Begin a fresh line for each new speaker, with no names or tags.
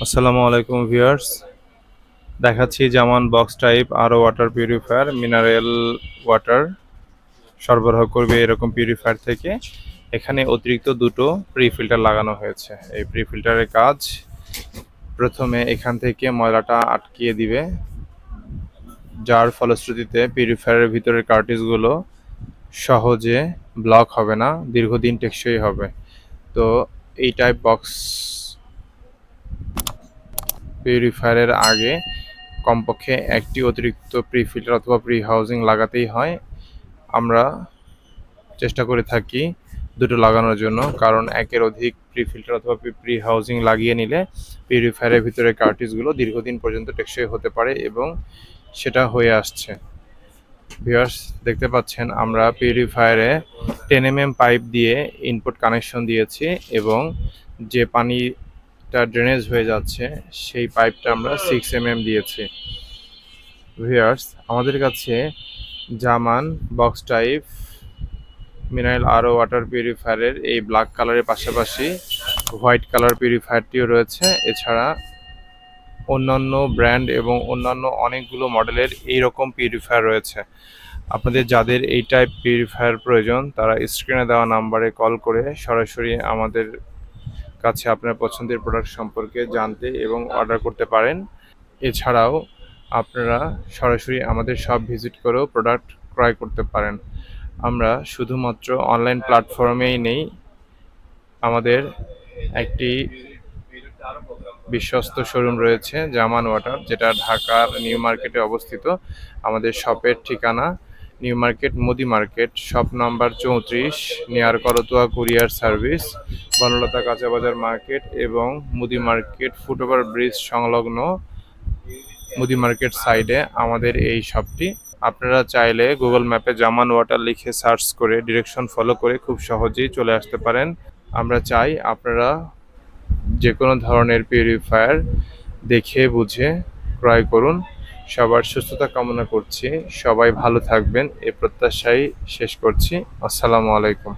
আসসালামু আলাইকুম ভিউয়ার্স, দেখাচ্ছি জামান বক্স টাইপ আরও ওয়াটার পিউরিফায়ার মিনারেল ওয়াটার সরবরাহ করবে এরকম পিউরিফায়ার থেকে। এখানে অতিরিক্ত দুটো প্রি ফিল্টার লাগানো হয়েছে। এই প্রি ফিল্টারের কাজ প্রথমে এখান থেকে ময়লাটা আটকিয়ে দিবে, যার ফলশ্রুতিতে পিউরিফায়ারের ভিতরের কার্টিজগুলো সহজে ব্লক হবে না, দীর্ঘদিন টেকসই হবে। তো এই টাইপ বক্স পিউরিফায়ারের আগে কমপক্ষে একটি অতিরিক্ত প্রি ফিল্টার অথবা প্রি হাউজিং লাগাতেই হয়। আমরা চেষ্টা করে থাকি দুটো লাগানোর জন্য, কারণ একের অধিক প্রি ফিল্টার অথবা প্রি হাউজিং লাগিয়ে নিলে পিউরিফায়ারের ভিতরে কার্টিজগুলো দীর্ঘদিন পর্যন্ত টেকসই হতে পারে এবং সেটা হয়ে আসছে। ভিউয়ার্স, দেখতে পাচ্ছেন আমরা পিউরিফায়ারে 10 mm পাইপ দিয়ে ইনপুট কানেকশন দিয়েছি এবং যে পানিটা ড্রেনেজ হয়ে যাচ্ছে সেই পাইপটা আমরা 6 mm দিয়েছি। ভিউয়ার্স, আমাদের কাছে জামান বক্স টাইপ মিনারেল আরও ওয়াটার পিউরিফায়ারের এই ব্ল্যাক কালারের পাশাপাশি হোয়াইট কালার পিউরিফায়ারটিও রয়েছে। এছাড়া অন্যান্য ব্র্যান্ড এবং অন্যান্য অনেকগুলো মডেলের এইরকম পিউরিফায়ার রয়েছে। আপনাদের যাদের এই টাইপ পিউরিফায়ার প্রয়োজন তারা স্ক্রিনে দেওয়া নাম্বারে কল করে সরাসরি আমাদের কাছে আপনার পছন্দের প্রোডাক্ট সম্পর্কে জানতে এবং অর্ডার করতে পারেন। এছাড়াও আপনারা সরাসরি আমাদের শপ ভিজিট করেও প্রোডাক্ট ক্রয় করতে পারেন। আমরা শুধুমাত্র অনলাইন প্ল্যাটফর্মেই নেই, আমাদের একটি বিশ্বস্ত শোরুম রয়েছে জামান ওয়াটার, যেটা ঢাকার নিউ মার্কেটে অবস্থিত। আমাদের শপের ঠিকানা নিউ মার্কেট মুদি market, shop number 34, near Karatoya courier service, Banalata কাঁচা বাজার মার্কেট এবং মুদি মার্কেট ফুটওভার ব্রিজ সংলগ্ন মুদি মার্কেট সাইডে আমাদের এই শপটি। আপনারা চাইলে গুগল ম্যাপে জামান ওয়াটার লিখে সার্চ করে ডিরেকশন ফলো করে খুব সহজেই চলে আসতে পারেন। আমরা চাই আপনারা যে কোনো ধরনের পিউরিফায়ার দেখে বুঝে ক্রয় করুন। সবার সুস্থতা কামনা করছি, সবাই ভালো থাকবেন এ প্রত্যাশাই শেষ করছি। আসসালামু আলাইকুম।